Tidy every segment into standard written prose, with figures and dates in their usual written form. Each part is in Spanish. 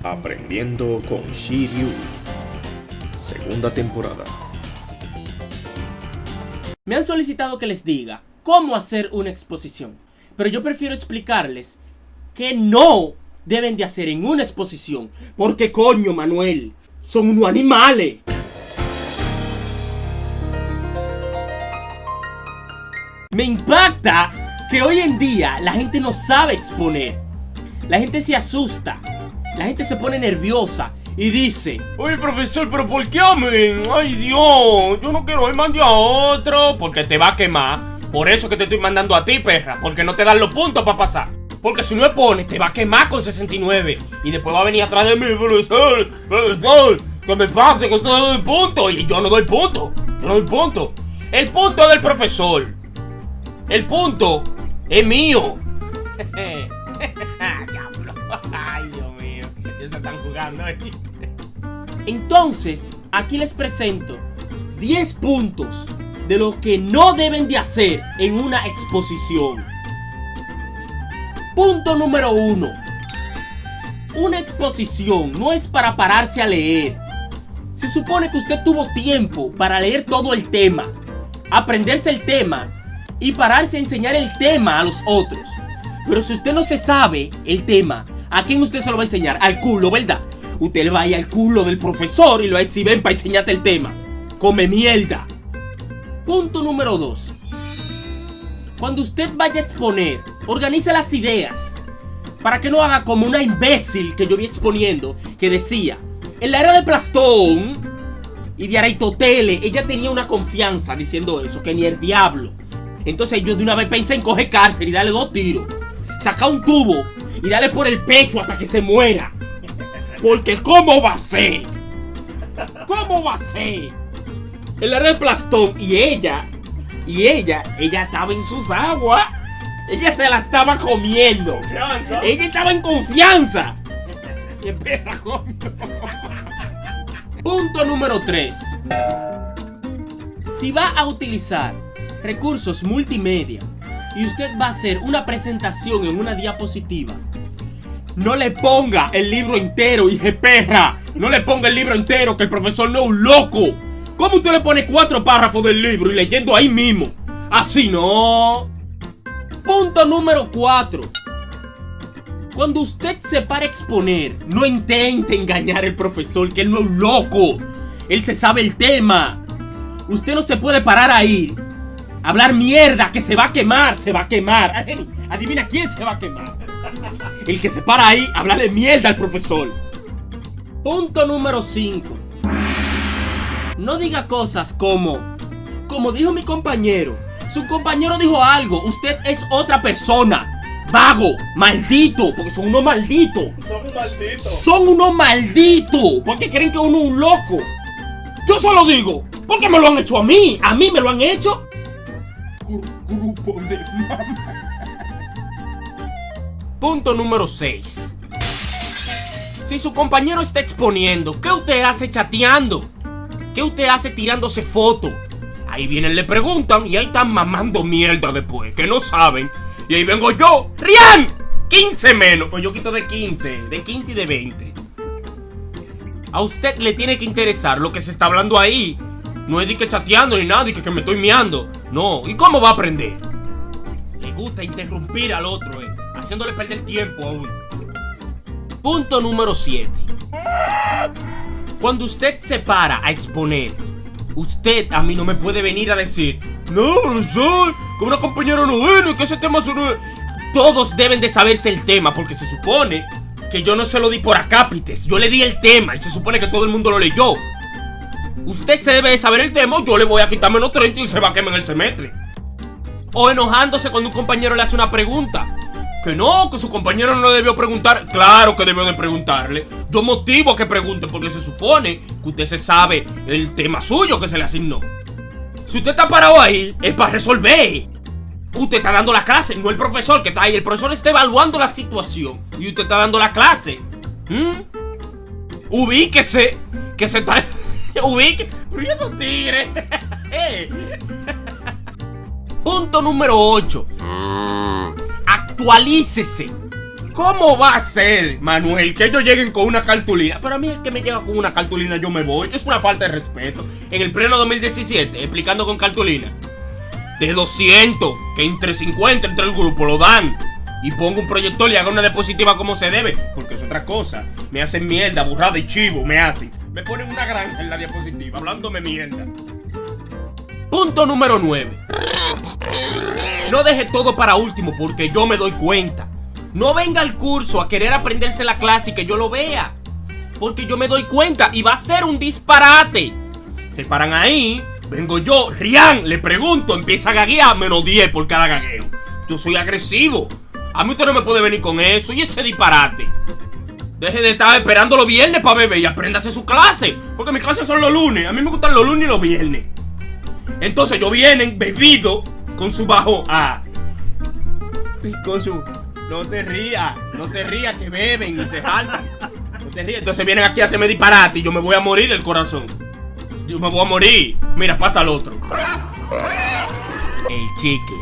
Aprendiendo con Shiryu, segunda temporada. Me han solicitado que les diga cómo hacer una exposición, pero yo prefiero explicarles qué no deben de hacer en una exposición, porque coño, Manuel, son unos animales. Me impacta que hoy en día la gente no sabe exponer. La gente se asusta, la gente se pone nerviosa y dice: oye, profesor, ¿pero por qué a mí? Ay, Dios, yo no quiero ir, mande a otro, porque te va a quemar. Por eso que te estoy mandando a ti, perra, porque no te dan los puntos para pasar. Porque si no expones, te va a quemar con 69. Y después va a venir atrás de mí: profesor, que me pase, que usted doy punto. Y yo no doy punto, yo no doy punto. El punto es del profesor. El punto es mío. Ay, Dios mío, ya se están jugando aquí. Entonces, aquí les presento 10 puntos de lo que no deben de hacer en una exposición. Punto número 1. Una exposición no es para pararse a leer. Se supone que usted tuvo tiempo para leer todo el tema, aprenderse el tema y pararse a enseñar el tema a los otros. Pero si usted no se sabe el tema, ¿a quién usted se lo va a enseñar? Al culo, ¿verdad? Usted le va a ir al culo del profesor y lo va a decir: ven para enseñarte el tema. Come mierda. Punto número 2. Cuando usted vaya a exponer, organice las ideas, para que no haga como una imbécil que yo vi exponiendo, que decía: en la era de Platón y de Aristóteles, ella tenía una confianza diciendo eso, que ni el diablo. Entonces yo de una vez pensé en coger cárcel y darle 2 tiros, sacar un tubo y darle por el pecho hasta que se muera. Porque ¿cómo va a ser? ¿Cómo va a ser? En la era de Platón y ella estaba en sus aguas. Ella se la estaba comiendo. Confianza. Ella estaba en confianza. Espera, coño. Punto número 3. Si va a utilizar recursos multimedia y usted va a hacer una presentación en una diapositiva, no le ponga el libro entero, hija perra. No le ponga el libro entero, que el profesor no es un loco. ¿Cómo usted le pone 4 párrafos del libro y leyendo ahí mismo? Así no. Punto número 4. Cuando usted se para a exponer, no intente engañar al profesor, que él no es un loco. Él se sabe el tema. Usted no se puede parar ahí, hablar mierda, que se va a quemar, se va a quemar. Adivina quién se va a quemar. El que se para ahí, hablarle mierda al profesor. Punto número 5. No diga cosas como dijo mi compañero. Su compañero dijo algo, usted es otra persona. Vago, maldito, porque son unos malditos. Son unos malditos, porque creen que uno es un loco. Yo solo digo, porque me lo han hecho a mí me lo han hecho. Grupo de mamá. Punto número 6. Si su compañero está exponiendo, ¿qué usted hace chateando? ¿Qué usted hace tirándose fotos? Ahí vienen, le preguntan y ahí están mamando mierda después, que no saben. Y ahí vengo yo, ¡Rian! 15 menos, pues yo quito de 15 y de 20. A usted le tiene que interesar lo que se está hablando ahí. No es de que chateando ni nada, y que me estoy miando. No, ¿y cómo va a aprender? Le gusta interrumpir al otro, haciéndole perder tiempo a uno. Punto número 7. Cuando usted se para a exponer, usted a mí no me puede venir a decir: no, profesor, que una compañera no viene, que ese tema no es. Todos deben de saberse el tema, porque se supone que yo no se lo di por acápites. Yo le di el tema y se supone que todo el mundo lo leyó. Usted se debe de saber el tema, yo le voy a quitar menos 30 y se va a quemar en el semestre. O enojándose cuando un compañero le hace una pregunta. Que no, que su compañero no le debió preguntar. Claro que debió de preguntarle. Yo motivo a que pregunte, porque se supone que usted se sabe el tema suyo que se le asignó. Si usted está parado ahí, es para resolver. Usted está dando la clase, no el profesor que está ahí. El profesor está evaluando la situación y usted está dando la clase. Ubíquese, que se está... Ubique. Pero yo no tigre. Punto número 8. Actualícese. ¿Cómo va a ser, Manuel, que ellos lleguen con una cartulina? Pero a mí el que me llega con una cartulina yo me voy. Es una falta de respeto. En el pleno 2017, explicando con cartulina. De 200, que entre 50 entre el grupo lo dan. Y pongo un proyector y hago una diapositiva como se debe. Porque es otra cosa. Me hacen mierda, burrada y chivo, me hacen. Me ponen una granja en la diapositiva, hablándome mierda. Punto número 9. No deje todo para último porque yo me doy cuenta. No venga al curso a querer aprenderse la clase y que yo lo vea. Porque yo me doy cuenta y va a ser un disparate. Se paran ahí, vengo yo, Rian, le pregunto, empieza a gaguear, menos 10 por cada gagueo. Yo soy agresivo. A mí usted no me puede venir con eso y ese disparate. Deje de estar esperando los viernes para beber y apréndase su clase. Porque mis clases son los lunes. A mí me gustan los lunes y los viernes. Entonces ellos vienen bebido con su bajo A. Y con su... No te rías que beben y se jaltan. No te rías. Entonces vienen aquí a hacerme disparate y yo me voy a morir del corazón. Yo me voy a morir. Mira, pasa al otro. El chicle.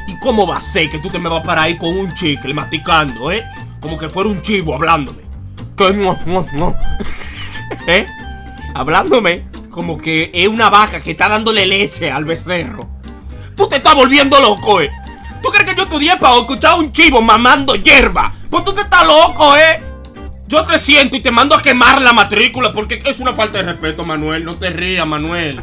¿Y cómo va a ser que tú te me vas para ahí con un chicle masticando, Como que fuera un chivo hablándome. Que no. Hablándome como que es una vaca que está dándole leche al becerro. Tú te estás volviendo loco, ¿Tú crees que yo estudié para escuchar a un chivo mamando hierba? Pues tú te estás loco, Yo te siento y te mando a quemar la matrícula porque es una falta de respeto, Manuel. No te rías, Manuel.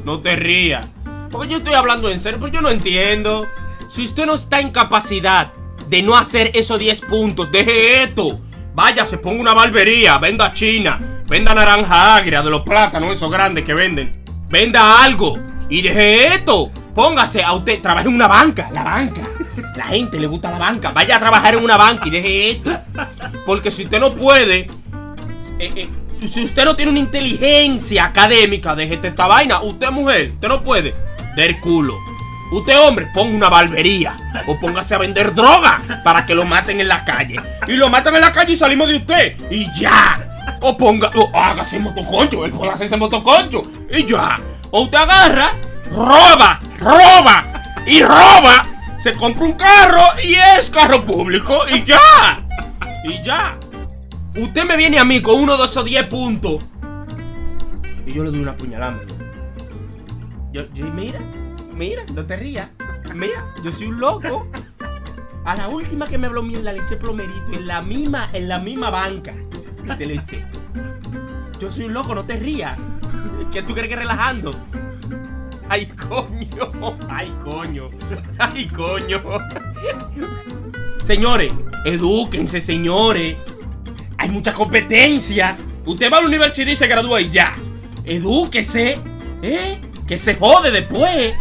No te rías. Porque yo estoy hablando en serio, pero yo no entiendo. Si usted no está en capacidad de no hacer esos 10 puntos, deje esto. Vaya, se ponga una barbería, venda china, venda naranja agria de los plátanos, esos grandes que venden. Venda algo y deje esto. Póngase a usted, trabaje en una banca, la banca. La gente le gusta la banca. Vaya a trabajar en una banca y deje esto. Porque si usted no puede, si usted no tiene una inteligencia académica, deje esta vaina. Usted mujer, usted no puede, del culo. Usted hombre, ponga una barbería o póngase a vender droga para que lo maten en la calle. Y lo matan en la calle y salimos de usted. Y ya. O ponga, o hágase motoconcho. Él puede hacerse motoconcho. Y ya. O usted agarra, roba. Y roba. Se compra un carro y es carro público. Y ya. Y ya. Usted me viene a mí con uno de esos 10 puntos y yo le doy una puñalada. Yo Mira, no te rías. Mira, yo soy un loco. A la última que me habló mierda le eché plomerito en la misma banca que se le eché. Yo soy un loco, no te rías. ¿Qué tú crees que relajando? Ay, coño. Señores, edúquense, señores. Hay mucha competencia. Usted va a la universidad y se gradúa y ya. Edúquese, que se jode después.